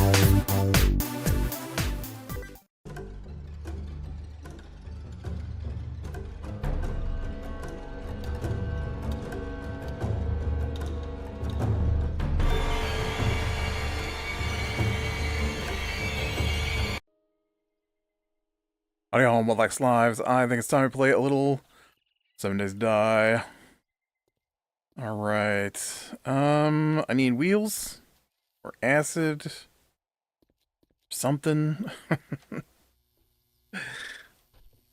Howdy all, Molex Lives. I think it's time to play a little 7 Days to Die. Alright. I need wheels. Or acid. Something.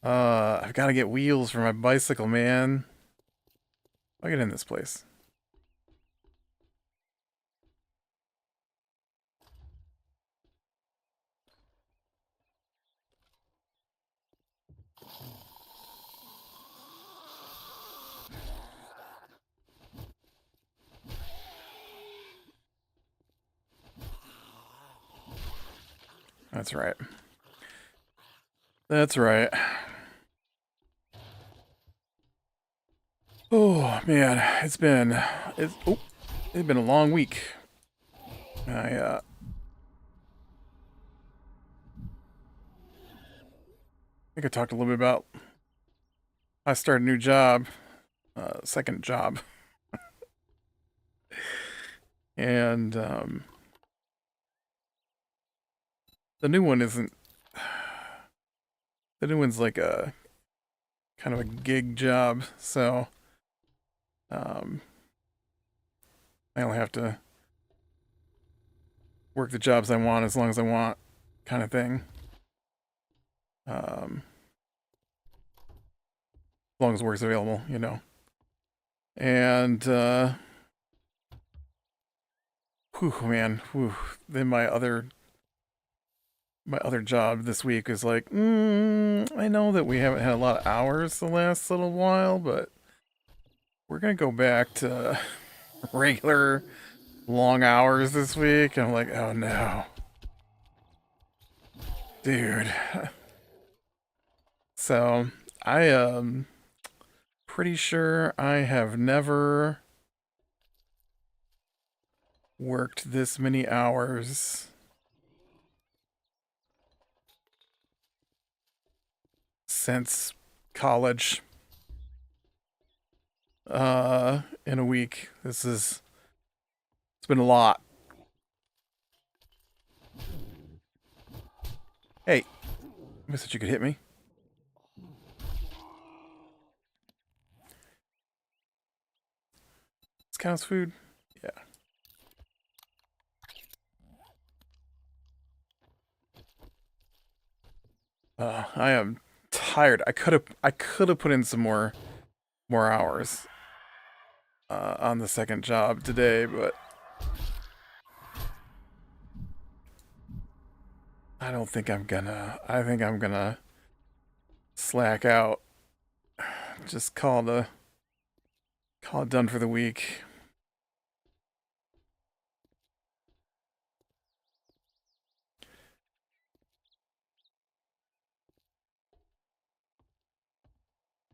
I've got to get wheels for my bicycle, man. I'll get in this place. That's right. That's right. Oh man, it's been a long week. I think I talked a little bit about I started a new job, second job, and the new one isn't. The new one's like a kind of a gig job, so I only have to work the jobs I want as long as I want, kind of thing. As long as work's available, you know. And whew, man, whew. Then my other job this week is like, I know that we haven't had a lot of hours the last little while, but we're gonna go back to regular long hours this week. And I'm like, oh no, dude. So I pretty sure I have never worked this many hours since college in a week. It's been a lot. Hey, I thought you could hit me. This counts food? Yeah. I am tired. I could have put in some more hours on the second job today, but I don't think I'm gonna. I think I'm gonna slack out. Just call it done for the week.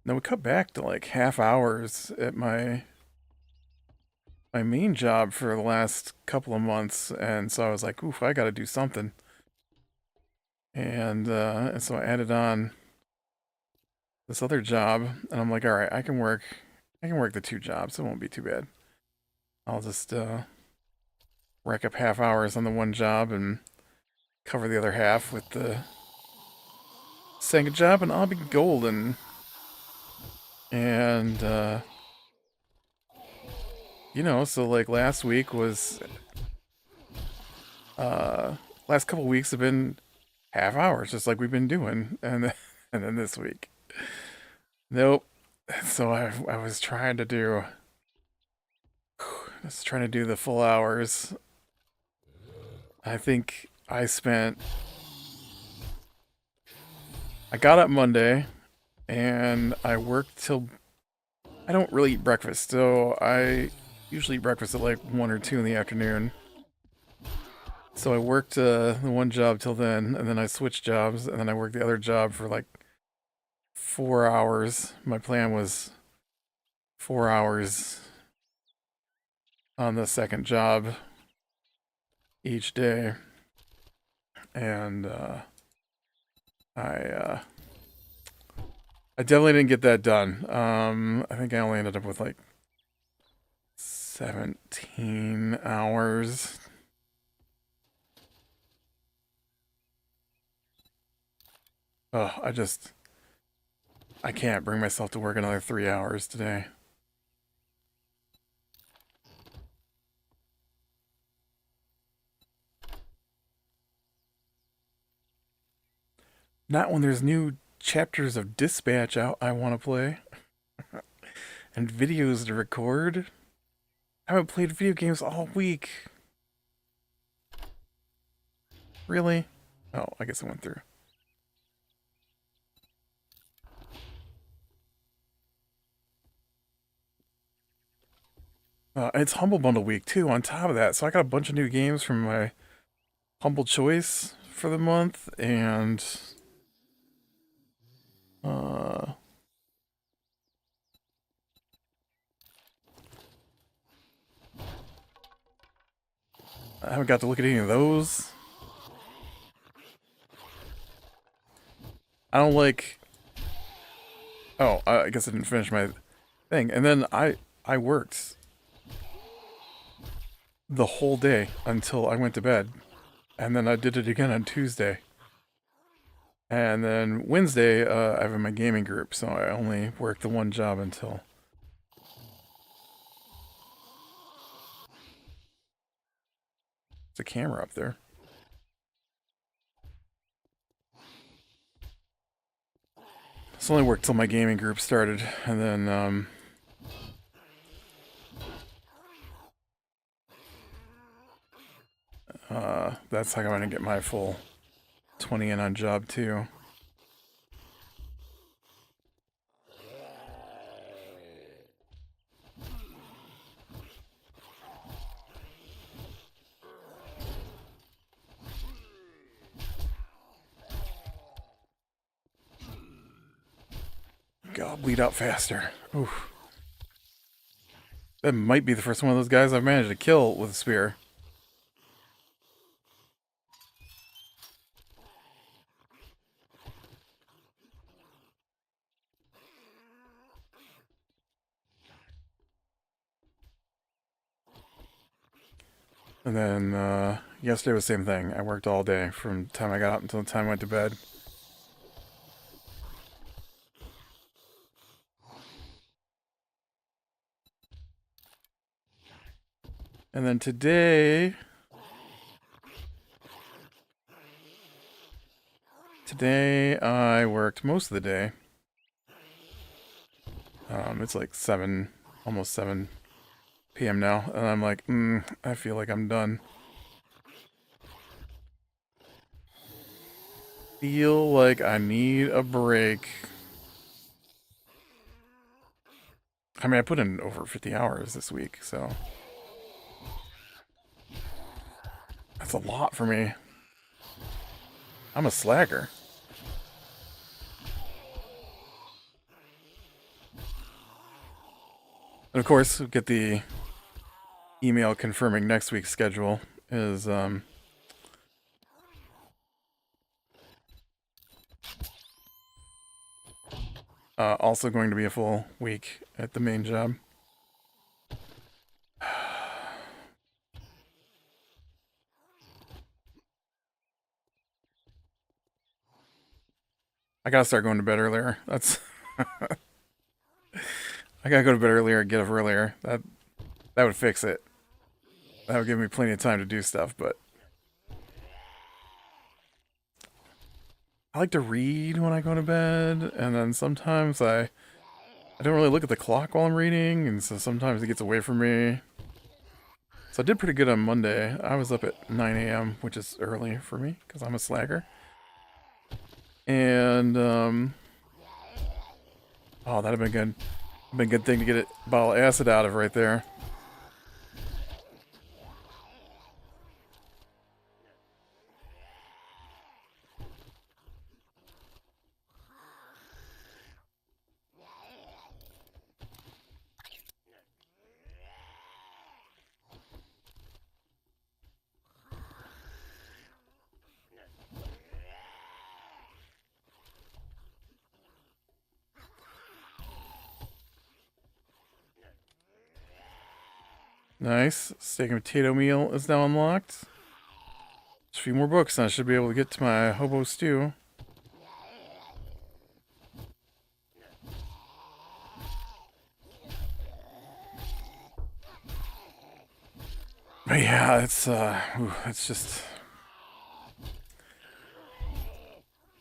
Now we cut back to like half hours at my main job for the last couple of months, and so I was like, oof, I gotta do something. And so I added on this other job, and I'm like, all right, I can work the two jobs. It won't be too bad. I'll just rack up half hours on the one job and cover the other half with the second job, and I'll be golden. And you know, so like last week was last couple weeks have been half hours, just like we've been doing, and then this week, nope. So I was trying to do, the full hours. I think I got up Monday, and I worked till, I don't really eat breakfast, so I usually eat breakfast at like 1 or 2 in the afternoon. So I worked the one job till then, and then I switched jobs, and then I worked the other job for like 4 hours. My plan was 4 hours on the second job each day. and I uh, I definitely didn't get that done. I think I only ended up with like 17 hours. Oh, I can't bring myself to work another 3 hours today. Not when there's new chapters of Dispatch out I want to play. And videos to record. I haven't played video games all week. Really? Oh, I guess I went through. It's Humble Bundle week too, on top of that. So I got a bunch of new games from my Humble Choice for the month, and I haven't got to look at any of those. I don't like. Oh, I guess I didn't finish my thing, and then I worked the whole day until I went to bed, and then I did it again on Tuesday. And then Wednesday, I have my gaming group, so I only work the one job until. There's a camera up there. So I only worked till my gaming group started, and then that's how I'm gonna get my full 20 in on job 2. God, bleed out faster. Oof. That might be the first one of those guys I've managed to kill with a spear. And then yesterday was the same thing. I worked all day from the time I got up until the time I went to bed. And then today I worked most of the day. It's like 7, almost 7 p.m. now, and I'm like, I feel like I'm done. Feel like I need a break. I mean, I put in over 50 hours this week, so that's a lot for me. I'm a slacker. And of course, we'll get the email confirming next week's schedule is also going to be a full week at the main job. I gotta start going to bed earlier. That's I gotta go to bed earlier and get up earlier. That would fix it. That would give me plenty of time to do stuff, but I like to read when I go to bed, and then sometimes I don't really look at the clock while I'm reading, and so sometimes it gets away from me. So I did pretty good on Monday. I was up at 9 a.m., which is early for me, because I'm a slacker. And, oh, that'd have been good. Been a good thing to get a bottle of acid out of right there. Nice. Steak and potato meal is now unlocked. Just a few more books and I should be able to get to my hobo stew. But yeah, it's just...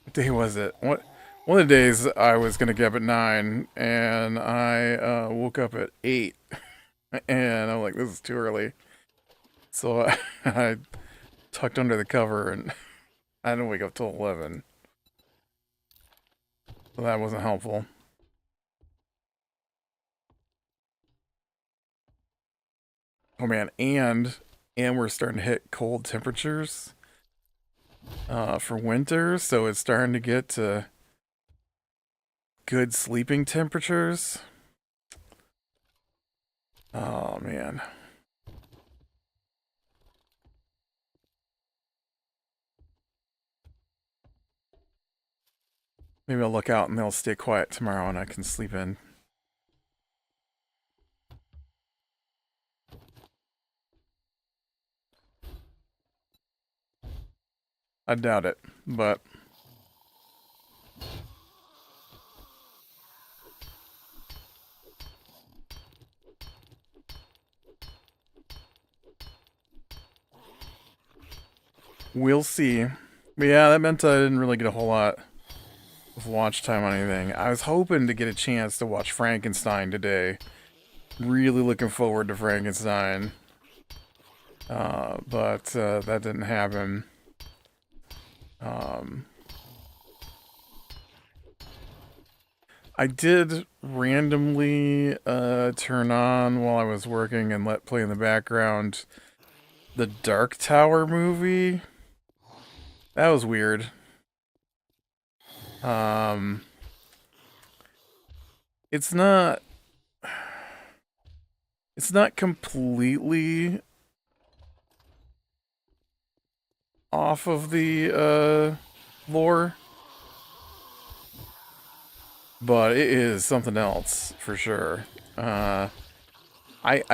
What day was it? One of the days I was gonna get up at 9 and I woke up at 8 and I'm like, this is too early. So I tucked under the cover and I didn't wake up till 11. So that wasn't helpful. Oh man, and we're starting to hit cold temperatures for winter, so it's starting to get to good sleeping temperatures. Oh man. Maybe I'll look out and they'll stay quiet tomorrow and I can sleep in. I doubt it, but... We'll see. But yeah, that meant I didn't really get a whole lot of watch time on anything. I was hoping to get a chance to watch Frankenstein today. Really looking forward to Frankenstein. But that didn't happen. I did randomly turn on while I was working and let play in the background the Dark Tower movie. That was weird. It's not completely off of the lore, but it is something else for sure. I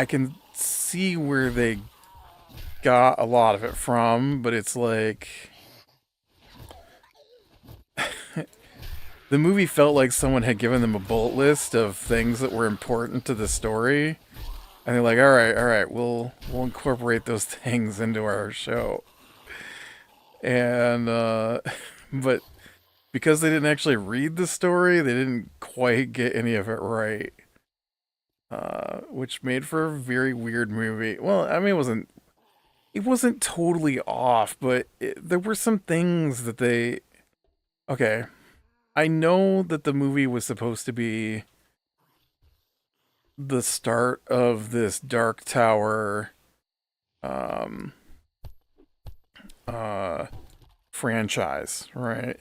can see where they got a lot of it from, but it's like the movie felt like someone had given them a bullet list of things that were important to the story, and they're like, all right, we'll incorporate those things into our show. And but because they didn't actually read the story, they didn't quite get any of it right, which made for a very weird movie. Well, I mean, it wasn't totally off, but there were some things that they... Okay, I know that the movie was supposed to be the start of this Dark Tower franchise, right?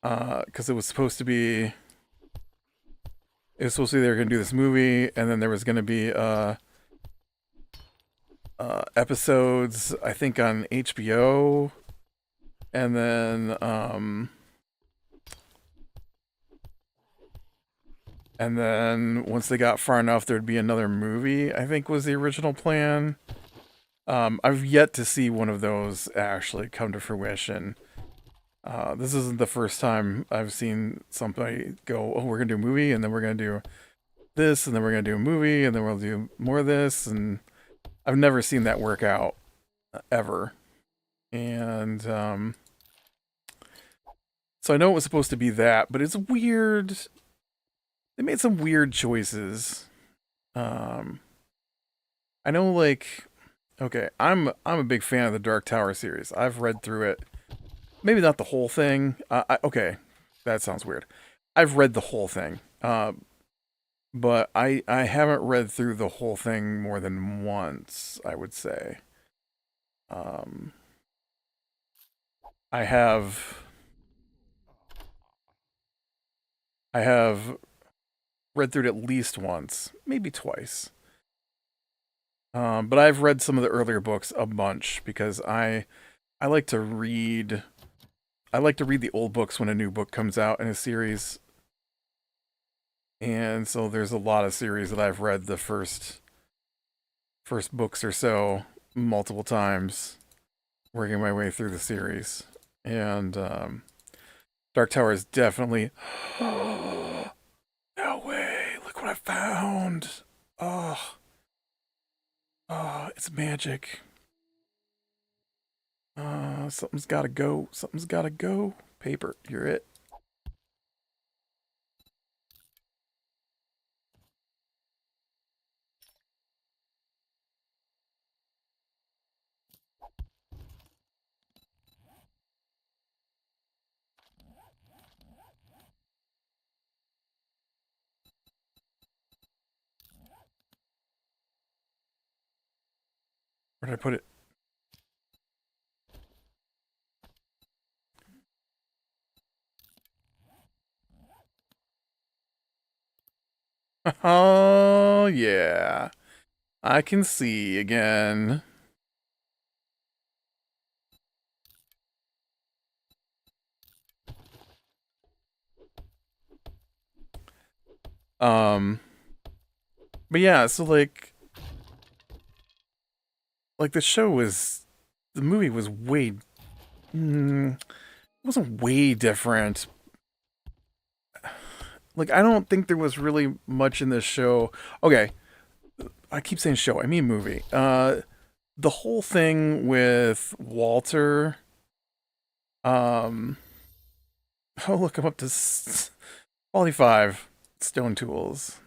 Because it was supposed to be... It was supposed to be they were going to do this movie, and then there was going to be episodes, I think, on HBO, and then once they got far enough, there'd be another movie, I think was the original plan. I've yet to see one of those actually come to fruition. This isn't the first time I've seen somebody go, oh, we're going to do a movie, and then we're going to do this, and then we're going to do a movie, and then we'll do more of this, and I've never seen that work out, ever. And, so I know it was supposed to be that, but it's weird. They made some weird choices. I know, like, okay, I'm a big fan of the Dark Tower series. I've read through it. Maybe not the whole thing. Okay, that sounds weird. I've read the whole thing. But I haven't read through the whole thing more than once, I would say. I have read through it at least once, maybe twice. But I've read some of the earlier books a bunch because I like to read... I like to read the old books when a new book comes out in a series. And so there's a lot of series that I've read the first first books or so multiple times, working my way through the series. And Dark Tower is definitely. No way! Look what I found! Oh, oh, it's magic. Something's gotta go. Something's gotta go. Paper, you're it. Where did I put it? Oh, yeah. I can see again. Um, but yeah, so like the movie was way, it wasn't way different. Like, I don't think there was really much in this show. Okay, I keep saying show, I mean movie. The whole thing with Walter, um, oh, look, I'm up to quality 5 stone tools.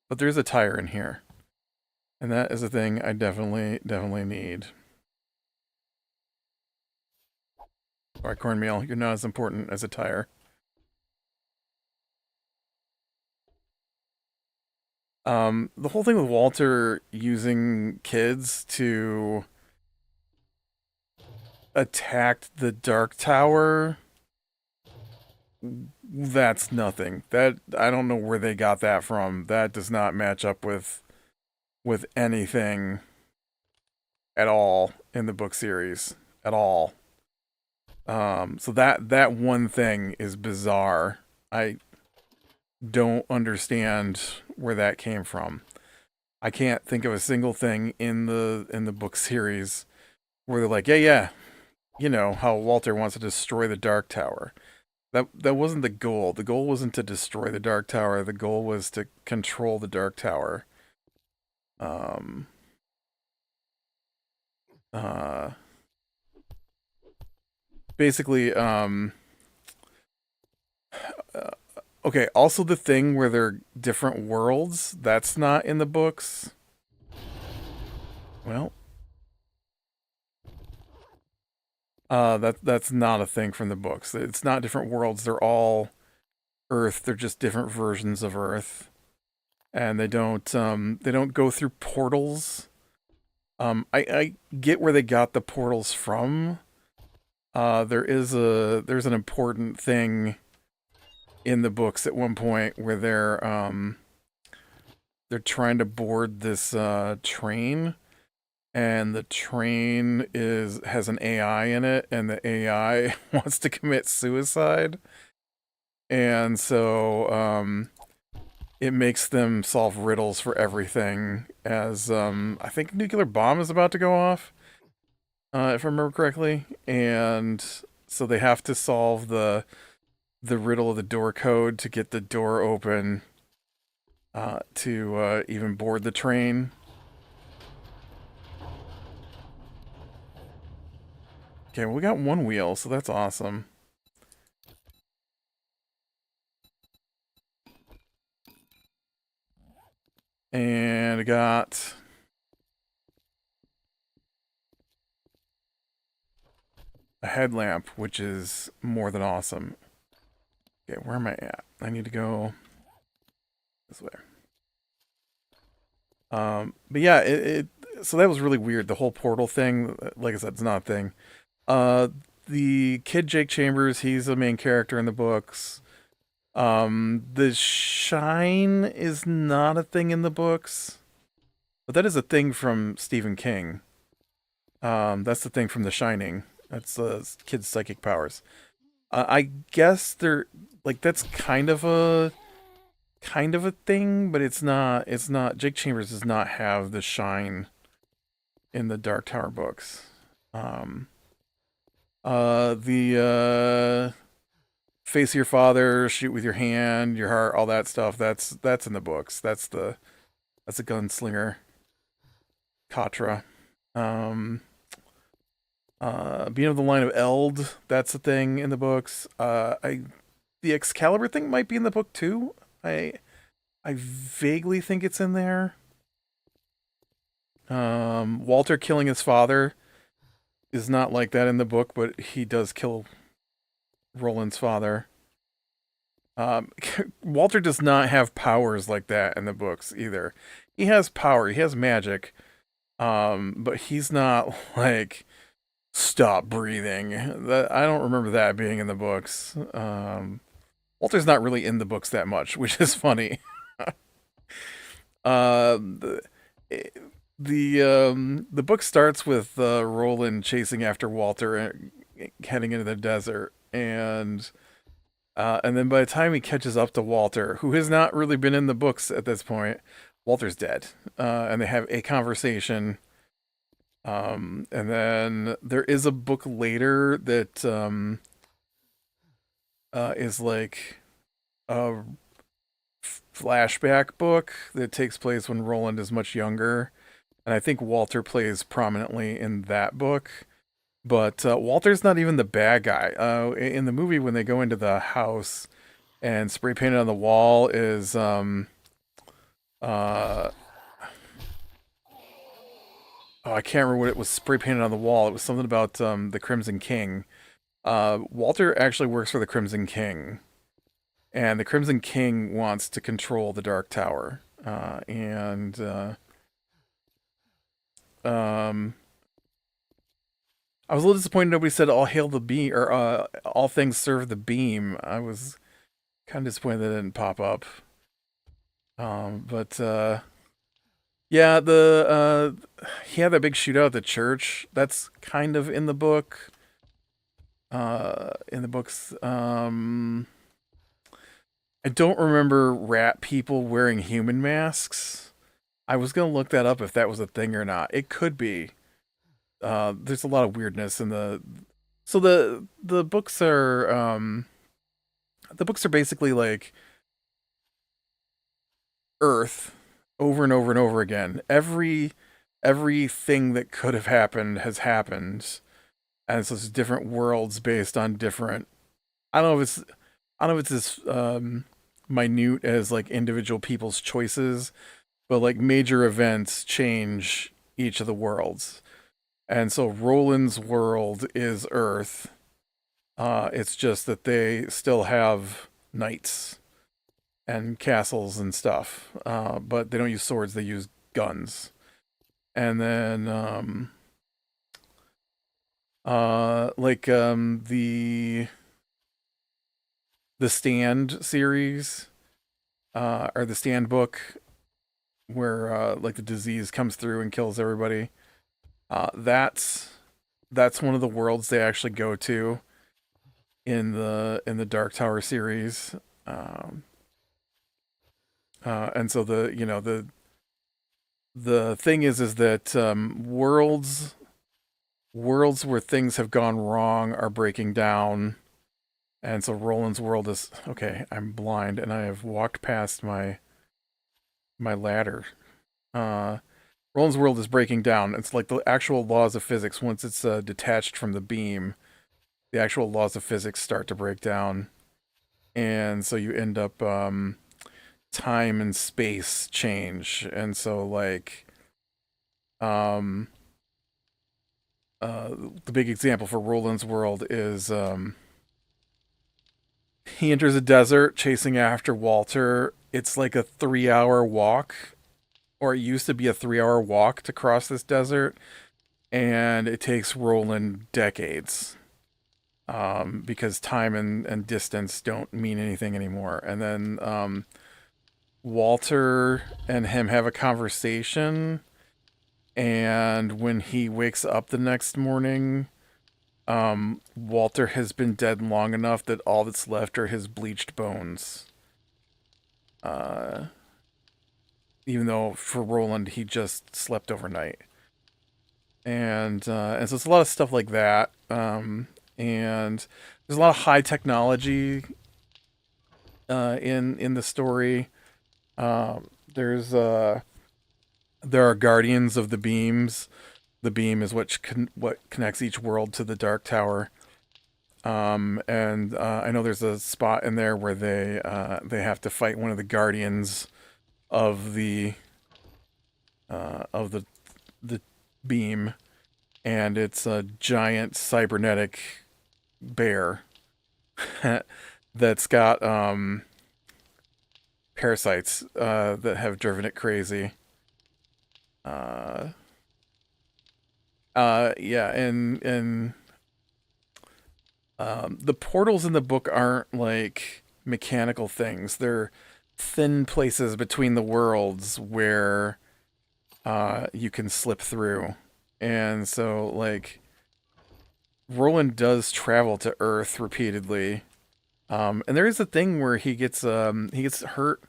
But there's a tire in here. And that is a thing I definitely need. Alright, cornmeal, you're not as important as a tire. The whole thing with Walter using kids to attack the Dark Tower, that's nothing. That I don't know where they got that from. That does not match up with anything at all in the book series at all. So that one thing is bizarre. I don't understand where that came from. I can't think of a single thing in the book series where they're like, yeah, you know how Walter wants to destroy the Dark Tower. That wasn't the goal. The goal wasn't to destroy the Dark Tower. The goal was to control the Dark Tower. Um. Uh. Basically. Uh, okay. Also, the thing where they're different worlds. That's not in the books. Well. That's not a thing from the books. It's not different worlds. They're all Earth. They're just different versions of Earth, and they don't go through portals. I get where they got the portals from. There's an important thing in the books at one point where they're trying to board this train, and the train is has an AI in it, and the AI wants to commit suicide, and so it makes them solve riddles for everything. As I think a nuclear bomb is about to go off, if I remember correctly, and so they have to solve the riddle of the door code to get the door open to even board the train. Okay, well, we got one wheel, so that's awesome. And I got a headlamp, which is more than awesome. Okay, where am I at? I need to go this way. But yeah, so that was really weird. The whole portal thing, like I said, it's not a thing. Uh, the kid Jake Chambers, he's a main character in the books. The shine is not a thing in the books, but that is a thing from Stephen King. That's the thing from The Shining. That's the kid's psychic powers. I guess they're like that's kind of a thing, but it's not. It's not. Jake Chambers does not have the shine in the Dark Tower books. Um, the face your father, shoot with your hand, your heart, all that stuff. That's in the books. That's a gunslinger, Katra. Um, being of the line of Eld, that's a thing in the books. The Excalibur thing might be in the book too. I I vaguely think it's in there. Walter killing his father is not like that in the book, but he does kill Roland's father. Walter does not have powers like that in the books either. He has power, he has magic, but he's not like stop breathing. That I don't remember that being in the books. Walter's not really in the books that much, which is funny. The the book starts with Roland chasing after Walter and heading into the desert, and then by the time he catches up to Walter, who has not really been in the books at this point, Walter's dead, and they have a conversation. And then there is a book later that is like a flashback book that takes place when Roland is much younger. And I think Walter plays prominently in that book. But Walter's not even the bad guy. In the movie, when they go into the house and spray painted on the wall is uh, oh, I can't remember what it was spray painted on the wall. It was something about the Crimson King. Walter actually works for the Crimson King, and the Crimson King wants to control the Dark Tower. And um, I was a little disappointed nobody said "All hail the beam" or "All things serve the beam." I was kind of disappointed that didn't pop up. But yeah, the he had that big shootout at the church. That's kind of in the book. In the books, I don't remember rat people wearing human masks. I was gonna look that up if that was a thing or not. It could be. There's a lot of weirdness in the. So the books are basically like Earth over and over and over again. Everything that could have happened has happened, and so it's different worlds based on different. I don't know if it's I don't know if it's as minute as like individual people's choices, but like major events change each of the worlds. And so Roland's world is Earth. It's just that they still have knights and castles and stuff, but they don't use swords; they use guns. And then, the Stand series, or the Stand book, where like the disease comes through and kills everybody. That's one of the worlds they actually go to in the Dark Tower series. Um, and so the thing is that worlds where things have gone wrong are breaking down, and so Roland's world is okay. I'm blind and I have walked past my ladder. Uh, Roland's world is breaking down. It's like the actual laws of physics. Once it's detached from the beam, the actual laws of physics start to break down, and so you end up time and space change, and so like um the big example for Roland's world is he enters a desert chasing after Walter. It's like a 3 hour walk, or it used to be a 3 hour walk to cross this desert, and it takes Roland decades, because time and distance don't mean anything anymore. And then Walter and him have a conversation, and when he wakes up the next morning, Walter has been dead long enough that all that's left are his bleached bones. Uh, Even though for Roland he just slept overnight. and so it's a lot of stuff like that. And there's a lot of high technology in the story. There's there are guardians of the beams. The beam is what connects each world to the Dark Tower. And I know there's a spot in there where they have to fight one of the guardians of the beam, and it's a giant cybernetic bear that's got parasites that have driven it crazy. Uh, yeah, and the portals in the book aren't like mechanical things. They're thin places between the worlds where you can slip through. And so, like, Roland does travel to Earth repeatedly. And there is a thing where he gets hurt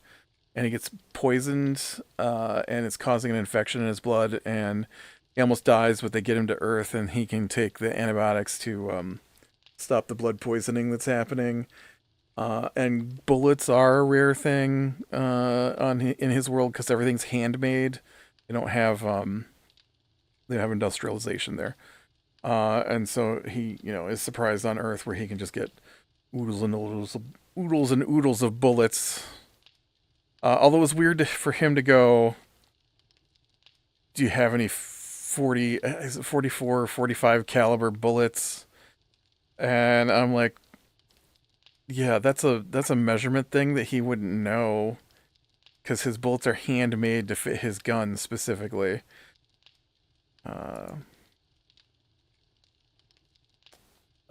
and he gets poisoned, and it's causing an infection in his blood, and he almost dies, but they get him to Earth, and he can take the antibiotics to stop the blood poisoning that's happening. And bullets are a rare thing in his world because everything's handmade. They don't have they don't have industrialization there, and so he is surprised on Earth where he can just get oodles and oodles of bullets. Although it was weird for him to go, do you have any 40, is it 44 or 45 caliber bullets? And I'm like, yeah, that's a measurement thing that he wouldn't know because his bullets are handmade to fit his gun specifically. Uh,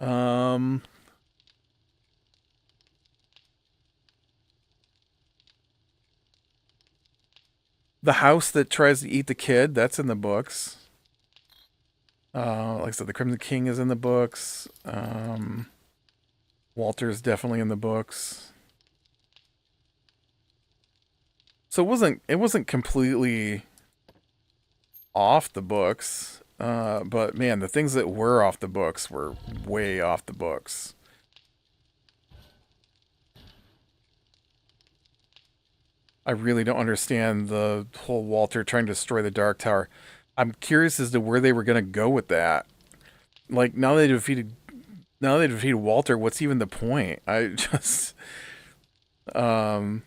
um, the house that tries to eat the kid, that's in the books. Like I said, the Crimson King is in the books. Walter's definitely in the books. So it wasn't completely off the books. But man, the things that were off the books were way off the books. I really don't understand the whole Walter trying to destroy the Dark Tower. I'm curious as to where they were going to go with that. Like now they defeated Walter, what's even the point? I just um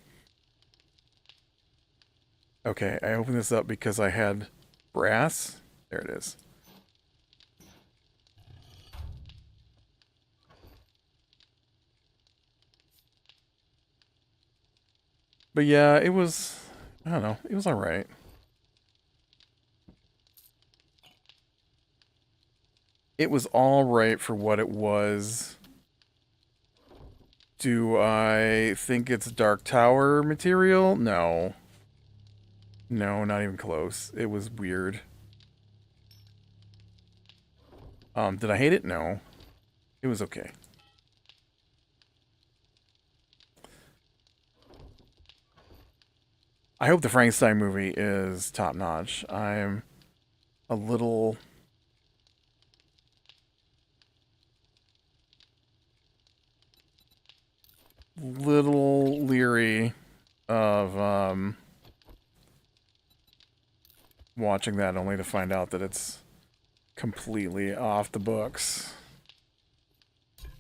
okay, I opened this up because I had brass. There it is. But yeah, it was I don't know, it was all right. It was all right for what it was. Do I think it's Dark Tower material? No. No, not even close. It was weird. Did I hate it? No. It was okay. I hope the Frankenstein movie is top notch. I'm a little leery of watching that only to find out that it's completely off the books.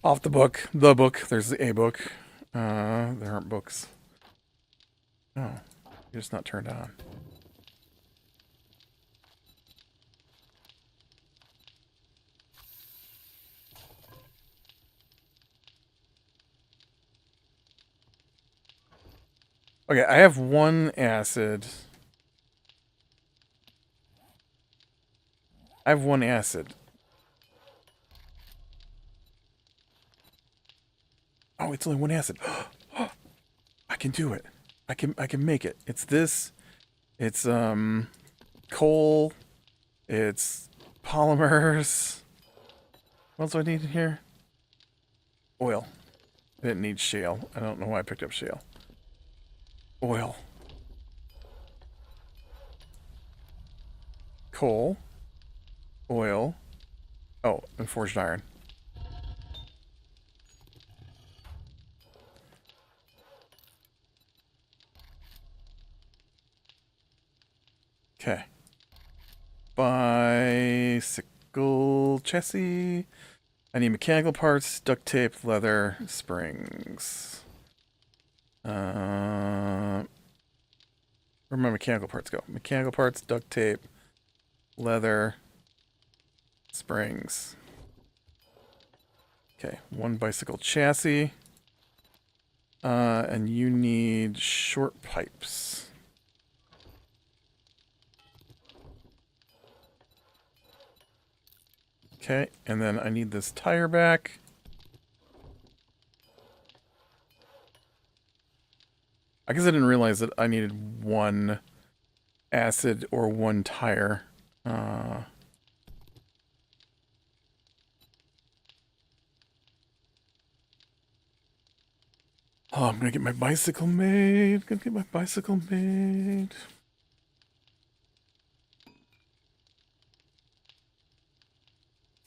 Off the book. The book. There's the A book. There aren't books. No. You're just not turned on. Okay, I have one acid. I have one acid. Oh, it's only one acid. I can do it. I can make it. It's this. It's coal. It's polymers. What else do I need in here? Oil. I didn't need shale. I don't know why I picked up shale. Oil. Coal. oil. Oh, and forged iron. Okay. Bicycle chassis. I need mechanical parts, duct tape, leather, springs. Where'd my mechanical parts go? Mechanical parts, duct tape, leather, springs. Okay, one bicycle chassis. And you need short pipes. Okay, and then I need this tire back. I guess I didn't realize that I needed one acid or one tire. Oh, I'm gonna get my bicycle made. Gonna get my bicycle made.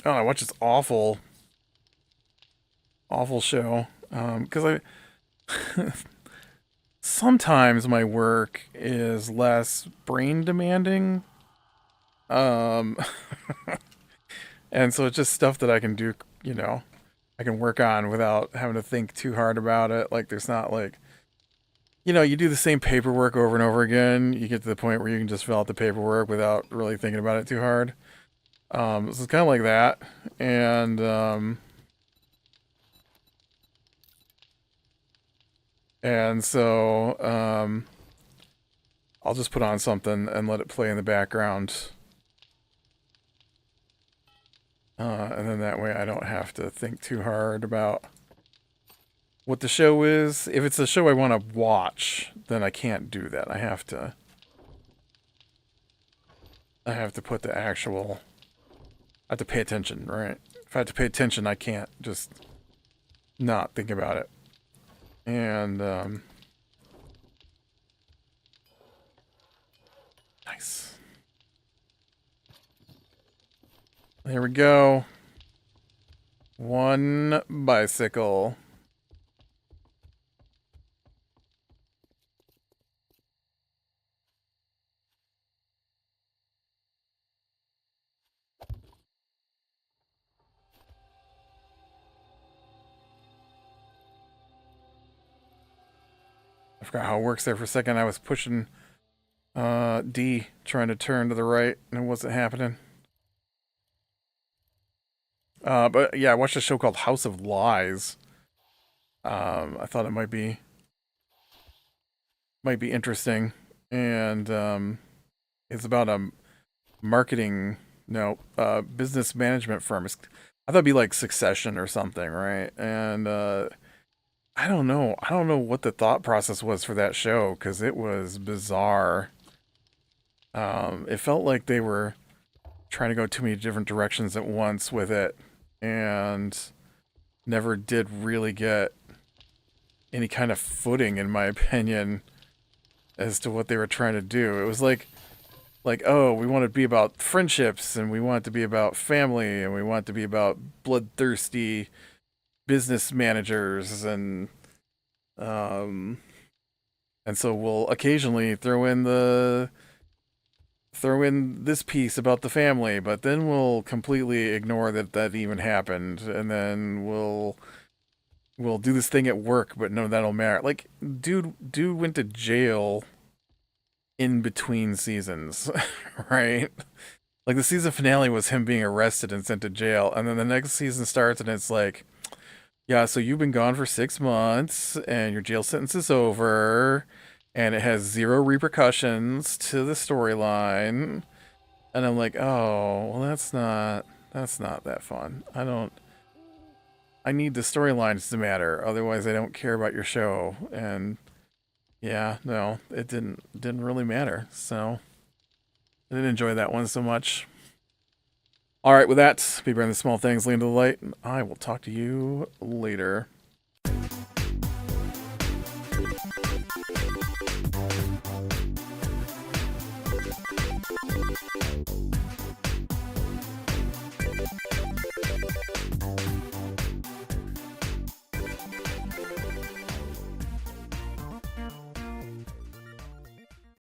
Oh, I watch this awful show. Because I sometimes my work is less brain demanding. Um, and so it's just stuff that I can do, I can work on without having to think too hard about it. Like there's not like, you do the same paperwork over and over again. You get to the point where you can just fill out the paperwork without really thinking about it too hard. So it's kind of like that. And so I'll just put on something and let it play in the background. And then that way I don't have to think too hard about what the show is. If it's a show I want to watch, then I can't do that. I have to put the actual... I have to pay attention, right? If I have to pay attention, I can't just not think about it. And, nice. There we go. One bicycle. I forgot how it works there for a second. I was pushing D, trying to turn to the right, and it wasn't happening. But yeah, I watched a show called House of Lies. I thought it might be interesting, and it's about a business management firm. I thought it'd be like Succession or something, right? And I don't know. I don't know what the thought process was for that show because it was bizarre. It felt like they were trying to go too many different directions at once with it, and never did really get any kind of footing, in my opinion, as to what they were trying to do. It was like, oh, we want to be about friendships, and we want it to be about family, and we want it to be about bloodthirsty business managers, and so we'll occasionally throw in this piece about the family, but then we'll completely ignore that even happened, and then we'll do this thing at work, but no, that'll matter. Like, dude went to jail in between seasons, right? Like the season finale was him being arrested and sent to jail, and then the next season starts and it's like, yeah, so you've been gone for 6 months and your jail sentence is over, and it has 0 repercussions to the storyline. And I'm like, oh, well, that's not that fun. I need the storylines to matter, otherwise I don't care about your show. And yeah, no, it didn't really matter. So I didn't enjoy that one so much. All right, with that, be brave in the small things, lean to the light, and I will talk to you later.